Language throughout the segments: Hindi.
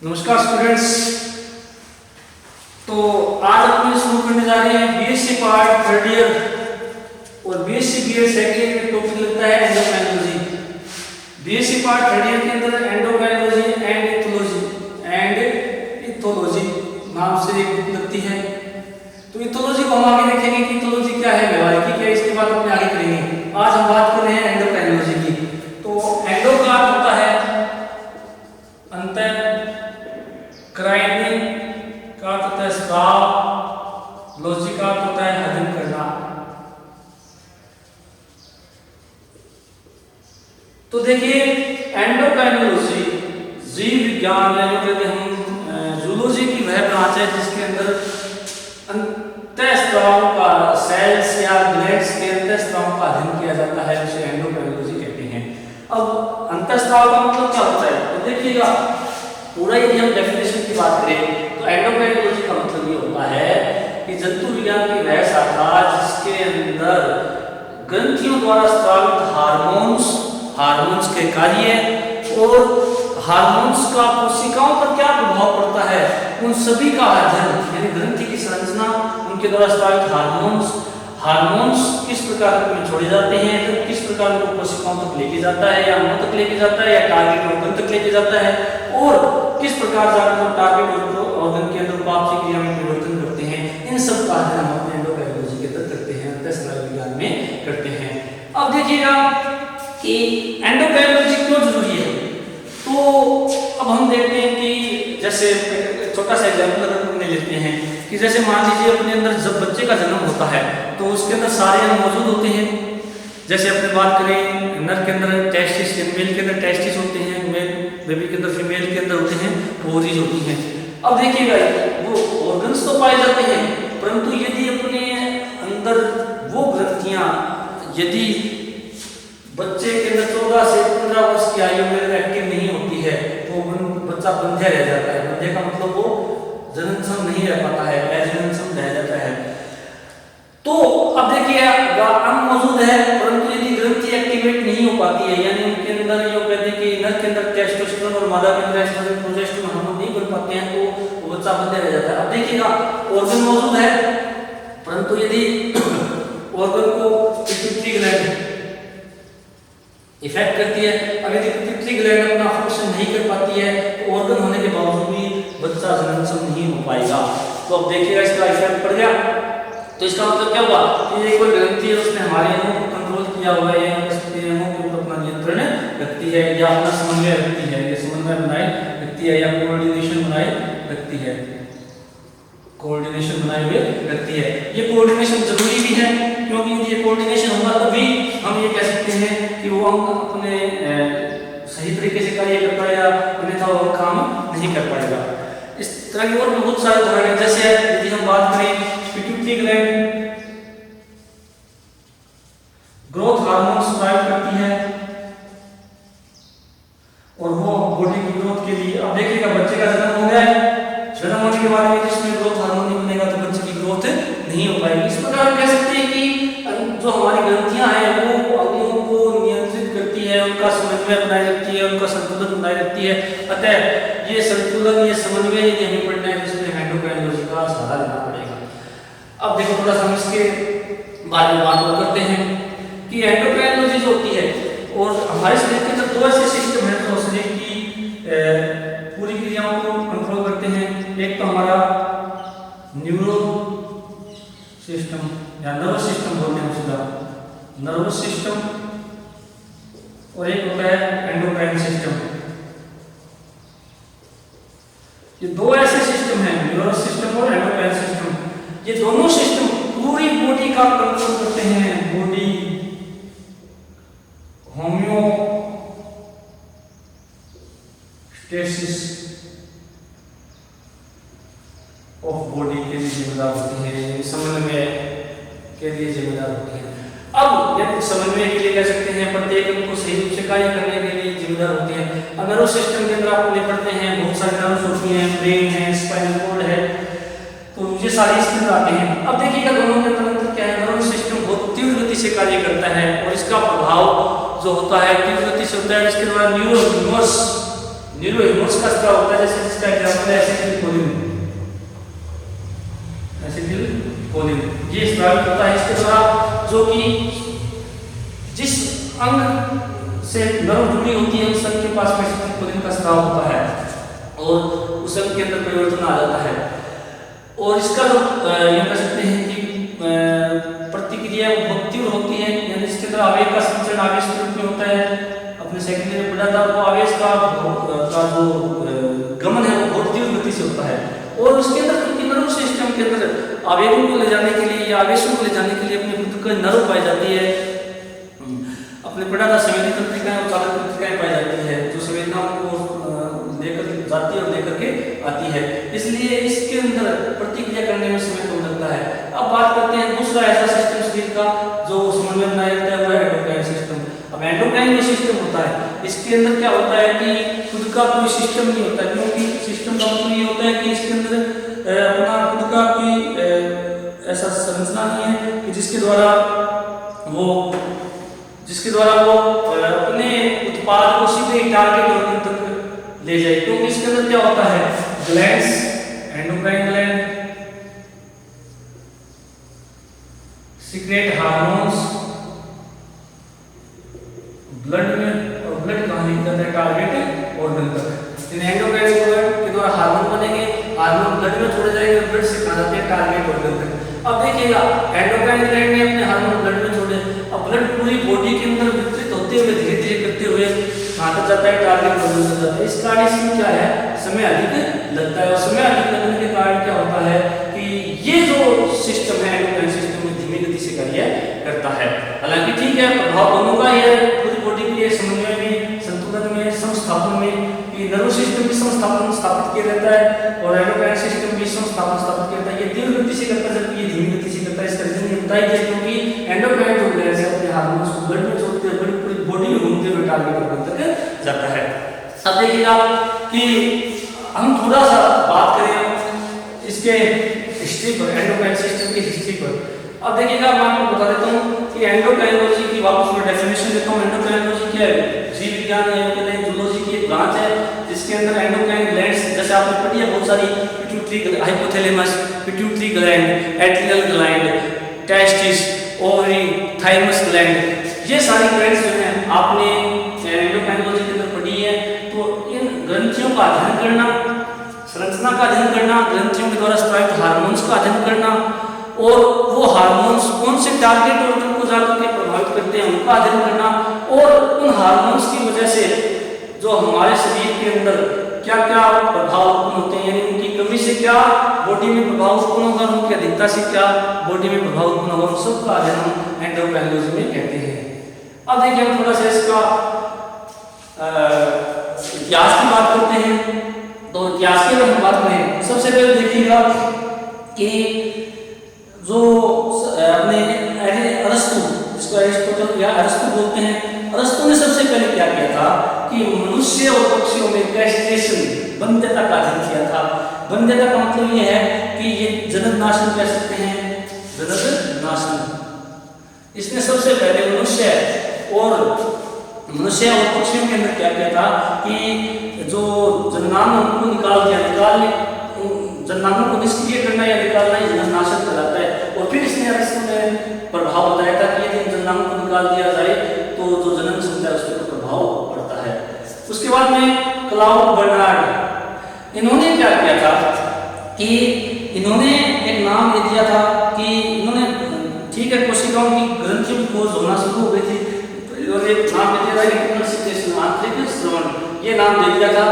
नमस्कार स्टूडेंट्स। तो आज अपन शुरू करने जा रहे हैं बीएससी पार्ट थर्ड ईयर और बीएससी बीएड सेकंड ईयर में टॉपिक लगता है endocrinology. BSc part third year के अंदर एंडोक्राइनोलॉजी एंड इथोलॉजी नाम से एक बुक लगती है। तो इथोलॉजी को हम आगे देखेंगे कि इथोलॉजी क्या है, व्यवहारिकी क्या है, इसके बाद अपने आगे करेंगे। आज हम बात कर रहे हैं एंडोक्राइनोलॉजी की। तो एंडो का अर्थ होता है अंतर, क्राइनिंग का अर्थ होता है स्राव, लॉजी का अर्थ होता है हजम करना। तो देखिए एंडोक्राइनोलॉजी जीव विज्ञान या जो कहते हैं हम जूलॉजी की वह ब्रांच है जिसके अंदर अंतःस्राव का सेल्स या ग्लैंड्स के अंतःस्राव का अध्ययन किया जाता है, उसे एंडोक्राइनोलॉजी कहते हैं। अब अंतःस्राव का मतलब क्या होता है, तो देखिएगा पूरा यदि हम डेफिनेशन की बात करें तो एंडोक्राइनोलॉजी का मतलब ये होता है कि जंतु विज्ञान की वह शाखा जिसके अंदर ग्रंथियों द्वारा स्रावित हार्मोन्स के कार्य और हार्मोन्स का कोशिकाओं पर क्या प्रभाव पड़ता है उन सभी का अध्ययन, यानी ग्रंथि की संरचना, उनके द्वारा स्रावित हार्मोन्स किस प्रकार में छोड़े जाते हैं, तो किस प्रकार उनको कोशिकाओं तक लेके जाता है या अंगों तक लेके जाता है या टारगेट ऑर्गन तक लेके जाता है, और किस प्रकार जाकर टारगेट ऑर्गन के अंदर पाप क्रिया में परिवर्तन करते हैं। इन सब का अध्ययन हम अपने एंडोक्राइनोलॉजी के अंदर करते हैं, अंतःस्राव विज्ञान में करते हैं। अब देखिएगा कि एंडोक्राइनोलॉजी क्यों जरूरी है। तो अब हम देखते हैं कि जैसे छोटा सा एग्जाम्पल अगर हम लेते हैं कि जैसे मान लीजिए अपने अंदर जब बच्चे का जन्म होता है तो उसके अंदर सारे अंग मौजूद होते हैं। जैसे अपने बात करें नर के अंदर टेस्टिस, मेल के अंदर टेस्टिस होते हैं, मेल बेबी के अंदर फीमेल के अंदर होते हैं ओवरीज होती हैं। अब देखिएगा वो ऑर्गन्स तो पाए जाते हैं, परंतु यदि अपने अंदर वो ग्रंथियां यदि बच्चे के अंदर 14 से 15 वर्ष की आयु में एक्टिव नहीं होती है तो बच्चा बंध्या रह जाता है। बंध्या का मतलब वो जननक्षम नहीं रह पाता है, अजननक्षम रह जाता है। तो अब देखिए अंग मौजूद है परंतु यदि ग्रंथि एक्टिवेट नहीं हो पाती है, यानी उनके अंदर जो कहते हैं कि नर के अंदर टेस्टोस्टेरोन और मादा के अंदर एस्ट्रोजन प्रोजेस्टेरोन हार्मोन नहीं बन पाते हैं तो वो बच्चा बंध्या रह जाता है। अब देखिएगा ऑर्गन मौजूद है परंतु यदि ऑर्गन को पिट्यूटरी ग्लैंड इफेक्ट करती है, अब यदि पिट्यूटरी ग्लैंड अपना फंक्शन नहीं कर पाती है तो ऑर्गन होने के बावजूद भी बच्चा जननक्षम नहीं हो पाएगा। तो अब देखिएगा इसका इफेक्ट पड़ गया। तो इसका मतलब क्या हुआ कि ये कोई ग्रंथि है उसने हमारे अंगों को कंट्रोल किया हुआ है, अंगों के ऊपर अपना नियंत्रण रखती है या अपना समन्वय रखती है, या समन्वय बनाए रखती है या कोऑर्डिनेशन बनाए रखती है, कोऑर्डिनेशन बनाए हुए रखती है। ये कोऑर्डिनेशन जरूरी भी है क्योंकि यदि ये कोऑर्डिनेशन होगा तभी हम ये कह सकते हैं कि वो अंग अपने सही तरीके से कार्य कर पाएगा, अन्यथा वो काम नहीं कर पाएगा। इस तरह की और भी बहुत सारे उदाहरण हैं। जैसे यदि हम बात करें पिट्यूटरी ग्लैंड ग्रोथ हार्मोन स्राव करती है और वो बॉडी की ग्रोथ के लिए, अब देखिएगा बच्चे का जन्म हो गया है, जन्म होने के बाद में जिसमें ग्रोथ हार्मोन नहीं बनेगा तो बच्चे की ग्रोथ नहीं हो पाएगी। इस प्रकार हम कह सकते हैं कि जो हमारी ग्रंथियां हैं वो अंगों को नियंत्रित करती है, उनका समन्वय बनाए रखती है, उनका संतुलन बनाए रखती है। अतः ये संतुलन, ये समन्वय यदि हमें पढ़ना है तो इसमें एंडोक्राइनोलॉजी का सहारा लेना पड़ेगा। अब देखो थोड़ा सा हम इसके बारे में बात करते हैं कि एंडोक्राइनोलॉजी जो होती है और हमारे शरीर के अंदर दो ऐसे सिस्टम है जो शरीर की पूरी क्रियाओं को कंट्रोल करते हैं। एक तो हमारा न्यूरो सिस्टम या नर्वस सिस्टम बोलते हैं उसका, नर्वस सिस्टम, और एक होता है एंडोक्राइन सिस्टम। ये दो ऐसे सिस्टम हैं, न्यूरस सिस्टम और एंडोक्राइन सिस्टम। ये दोनों सिस्टम पूरी बॉडी का कंट्रोल करते हैं। बॉडी होम्योस्टेसिस ऑफ बॉडी के लिए जिम्मेदार होती है, समन्वय के लिए जिम्मेदार होती है। अब यदि समन्वय के लिए कह सकते हैं प्रत्येक अंग को सही रूप से कार्य करने के लिए जिम्मेदार होती है। अब नर्वस सिस्टम के अंदर आप ले पढ़ते हैं बहुत सारे नर्व्स होती हैं, ब्रेन है, स्पाइनल कॉर्ड है, तो ये सारे इसके अंदर आते हैं। अब देखिएगा दोनों के अंदर क्या है, नर्वस सिस्टम बहुत तीव्र गति से कार्य करता है और इसका प्रभाव जो होता है तीव्र गति से होता है, जिसके द्वारा न्यूरस न्यूरोहेमोस का स्त्राव होता है, जैसे जिसका एग्जांपल है एसिटिलकोलिन। एसिटिलकोलिन ये स्त्रावित होता है इसके द्वारा, जो कि जिस अंग से नर्व जुड़ी होती है उस अंग के पास में एसिटिलकोलिन का स्त्राव होता है और उस अंग के अंदर परिवर्तन आ जाता है। और इसका जो ये कह सकते हैं कि प्रतिक्रिया बहुत तीव्र होती है, यानी इसके अंदर आवेग का संचरण आवेश के रूप में होता है। अपने सेकेंडरी में पढ़ा था, वो आवेश का जो गमन है वो बहुत तीव्र गति से होता है। और उसके अंदर नर्व सिस्टम के अंदर आवेगों को ले जाने के लिए या आवेशों को ले जाने के लिए अपने खुद का नर्व पाई जाती है। अपने पढ़ा था संवेदी तंत्रिकाएं और चालक तंत्रिकाएं पाई जाती है, जो संवेदनाओं को लेकर जाती है और लेकर के आती है। इसलिए इसके अंदर प्रतिक्रिया करने में समय कम लगता है। अब बात करते हैं दूसरा ऐसा सिस्टम शरीर का जो समन्वय बनाए रखता है, वो है एंडोक्राइन सिस्टम। अब एंडोक्राइन जो सिस्टम होता है इसके अंदर क्या होता है कि खुद का कोई सिस्टम नहीं होता, क्योंकि सिस्टम का मतलब ये होता है कि इसके अंदर अपना खुद का कोई ऐसा संरचना नहीं है कि जिसके द्वारा वो अपने उत्पाद को सीधे टारगेट ऑर्गन तक ले जाए। क्योंकि इसके अंदर क्या होता है, glands, endocrine gland secret hormones blood में, और ब्लड कहाँ लिंक करता है टारगेट ऑर्गन तक। इन एंडोक्राइन ग्लैंड के द्वारा हार्मोन बनेंगे, हार्मोन ब्लड में छोड़े जाएंगे, ब्लड से कहाँ जाते हैं टारगेट ऑर्गन तक। अब देखिएगा एंडोक्राइन ग्लैंड ने अपने हार्मोन ब्लड में छोड़े, अब ब्लड पूरी बॉडी के अंदर वितरित होते हुए धीरे धीरे करते हुए कहाँ तक जाता है, टारगेट ऑर्गन तक जाता है। इस कारण इसमें क्या है, समय अधिक लगता है। और समय अधिक लगने के कारण क्या होता है कि ये जो सिस्टम है एंडोक्राइन सिस्टम में धीमी गति से कार्य करता है। हालांकि ठीक है, प्रभाव दोनों का ही है, पूरी बॉडी के समन्वय में, संतुलन में, समस्थापन में। नर्व सिस्टम भी समस्थापन स्थापित किया रहता है और एंडोक्राइन सिस्टम भी समस्थापन स्थापित किया रहता है। ये तीव्र गति से करता है जबकि ये धीमी गति से करता है। इसका रीजन ये बताया गया क्योंकि एंडोक्राइन जो ग्लैंड है अपने हार्मोन्स को ब्लड में छोड़ते हुए पूरी बॉडी में घूमते हुए टारगेट ऑर्गन तक जाता है। अब देखिएगा कि हम थोड़ा सा बात करें इसके हिस्ट्री पर, एंडोक्राइन सिस्टम की हिस्ट्री पर। अब देखिएगा मैं आपको बता देता हूँ कि एंडोक्राइनोलॉजी की वापस मैं डेफिनेशन देता हूँ। एंडोक्राइनोलॉजी क्या है, जीव विज्ञान या जूलॉजी की एक ब्रांच है जिसके अंदर एंडोक्राइन ग्लैंड्स, जैसे आपने पढ़ी है बहुत सारी, pituitary, hypothalamus, pituitary gland, adrenal gland, testis, ovary, thymus gland, ये सारी ग्लैंड्स जो हैं आपने एंडोक्राइनोलॉजी के अंदर पढ़ी है। तो इन ग्रंथियों का अध्ययन करना, संरचना का अध्ययन करना, ग्रंथियों के द्वारा स्रावित हार्मोन्स का अध्ययन करना और वो हार्मोन्स कौन से टारगेट ऑर्गन को जाकर के प्रभावित करते हैं उनका अध्ययन करना, और उन हार्मोन्स की वजह से जो हमारे शरीर के अंदर क्या क्या प्रभाव उत्पन्न होते हैं, यानी उनकी कमी से क्या बॉडी में प्रभाव उत्पन्न होगा, उनकी अधिकता से क्या बॉडी में प्रभाव उत्पन्न होगा, उन सब का अध्ययन हम एंडोक्राइनोलॉजी में कहते हैं। अब देखिए हम थोड़ा सा इसका इतिहास की बात करते हैं। तो इतिहास की अगर हम बात करें, सबसे पहले देखिएगा कि जो अपने अरस्तु, जिसको एरिस्टोटल या अरस्तु बोलते हैं, अरस्तु ने सबसे पहले क्या किया था कि मनुष्य और पक्षियों में कैस्ट्रेशन, बंध्यता का अध्ययन किया था। बंध्यता का मतलब ये है कि ये जनन नाशन कह सकते हैं, जनन नाशन। इसने सबसे पहले मनुष्य और पक्षियों के अंदर क्या किया था कि जो जननांग उनको निकाल दिया, जननांगों को निष्क्रिय करना या निकालना ही जनन नाशन कहलाता है। और फिर इसने अरस्तु ने प्रभाव बताया था कि यदि जननांगों को निकाल दिया जाए तो जो जनन क्षमता है उस पर प्रभाव पड़ता है। उसके बाद में क्लाउड बर्नार्ड, इन्होंने क्या किया था कि इन्होंने एक नाम दे दिया था कि इन्होंने, ठीक है, कोशिकाओं की ग्रंथियों की खोज होना शुरू हो गई थी, तो इन्होंने एक नाम दे दिया था आंतरिक श्रवण, ये नाम दे दिया था।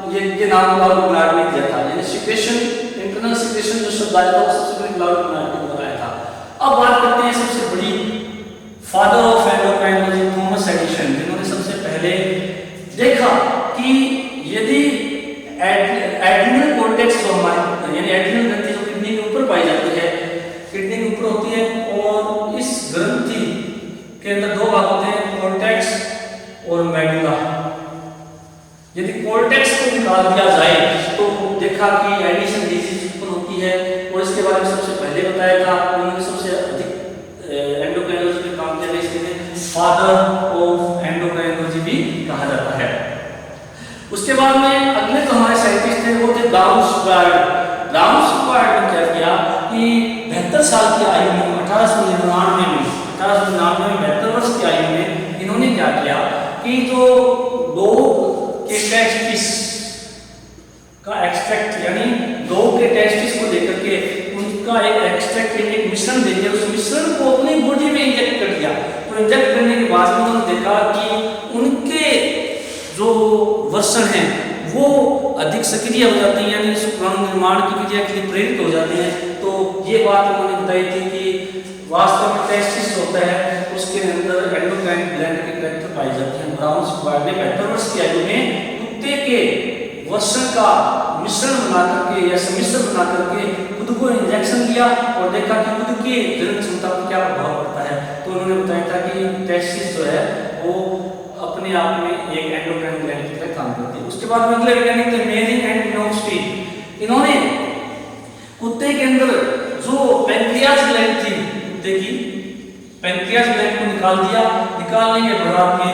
ये नाम क्लाउड बर्नार्ड ने दिया था, यानी सिक्रेशन, इंटरनल सिक्रेशन जो शब्द आया था सबसे पहले क्लाउड बर्नार्ड ने बताया था। अब बात करते हैं सबसे बड़ी father of endocrinology, Thomas Edison, जिन्होंने सबसे पहले देखा कि यदि एड्रिनल कॉर्टेक्स जो हमारे, यानी एड्रिनल ग्रंथि जो किडनी के ऊपर पाई जाती है, किडनी के ऊपर होती है, और इस ग्रंथि के अंदर दो भाग होते हैं, कॉर्टेक्स और मेडुला। यदि कॉर्टेक्स को निकाल दिया जाए तो देखा कि एडिशन डिजीज उत्पन्न होती है, और इसके बारे में सबसे पहले बताया था। उन्होंने सबसे अधिक एंडोक्राइनोलॉजी में काम किया, इसलिए फादर ऑफ एंडोक्राइनोलॉजी भी कहा जाता है। उसके बाद में अगले जो हमारे साइंटिस्ट थे वो थे ब्राउन-स्क्वायर्ड। ब्राउन-स्क्वायर्ड ने क्या किया कि 72 साल की आयु में 1899 में 72 वर्ष की आयु में इन्होंने क्या किया कि जो डॉग के टेस्टिस का एक्सट्रैक्ट यानी डॉग के टेस्टिस को लेकर के उनका एक एक्सट्रैक्ट एक मिश्रण दे दिया, उस मिश्रण को अपनी बॉडी में इंजेक्ट कर दिया और इंजेक्ट करने के बाद में उन्होंने देखा कि उनके जो वर्षण हैं वो अधिक सक्रिय हो जाते हैं, यानी शुक्राणु निर्माण की क्रिया के लिए प्रेरित हो जाते हैं। तो ये बात उन्होंने बताई थी कि वास्तव में टेस्टिस होता है उसके अंदर एंडोक्राइन ग्लैंड के कैरेक्टर पाए जाते हैं। ब्राउन-स्क्वायर्ड ने 72 वर्ष की आयु में कुत्ते के वर्षण का मिश्रण बना करके या सम्मिश्रण बना करके खुद को इंजेक्शन लिया और देखा कि खुद की जनन क्षमता पर क्या प्रभाव पड़ता है। तो उन्होंने बताया था कि टेस्टिस जो है वो अपने आप में एक एंडोक्राइन ग्लैंड की तरह काम करती है। उसके बाद में अगले वैज्ञानिक थे मेरी एंड मिनोफ्स्की। इन्होंने कुत्ते के अंदर जो पैंक्रियाज ग्लैंड थी, कुत्ते की पैंक्रियाज ग्लैंड को निकाल दिया। निकालने के बाद में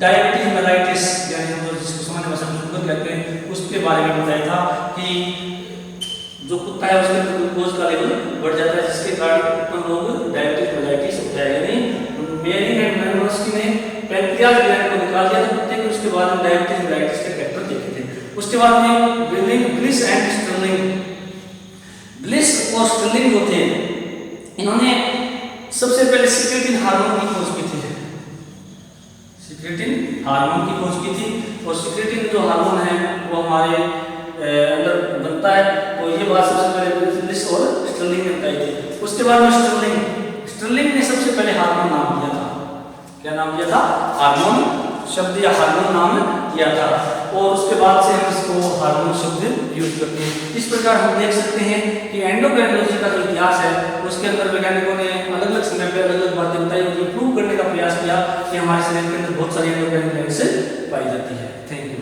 डायबिटीज मेलाइटिस यानी हम जिसको सामान्य भाषा में शुगर कहते हैं उसके बारे में बताया था कि जो कुत्ता है उसके अंदर ग्लूकोज का लेवल बढ़ जाता है जिसके कारण उत्पन्न रोग डायबिटीज मेलाइटिस होता है। यानी मेरी एंड मिनोफ्स्की ने पैंक्रियाज ग्लैंड को निकाल दिया था कुत्ते के, उसके बाद में डायबिटीज मेलाइटिस के फैक्टर देखे थे। उसके बाद में ब्लिस एंड स्टर्लिंग, ब्लिस और स्टर्लिंग जो थे इन्होंने सबसे पहले सिक्रेटिन हार्मोन की खोज की थी। सिक्रेटिन हार्मोन की खोज की थी और सिक्रेटिन जो हार्मोन है वो हमारे अंदर बनता है। तो ये बात सबसे पहले ब्लिस और स्टर्लिंग ने बताई थी। उसके बाद में स्टर्लिंग ने सबसे पहले हार्मोन नाम दिया था। क्या नाम दिया था? हार्मोन शब्द या हार्मोन नाम दिया था और उसके बाद से हम इसको हार्मोन शब्द यूज करते हैं। इस प्रकार हम देख सकते हैं कि एंडोक्राइनोलॉजी का जो इतिहास है उसके अंदर वैज्ञानिकों ने अलग अलग समय पर अलग अलग बातें बताई और ये प्रूव करने का प्रयास किया कि हमारे शरीर के अंदर बहुत सारी एंडोक्राइन ग्लैंड्स पाई जाती है। Thank you.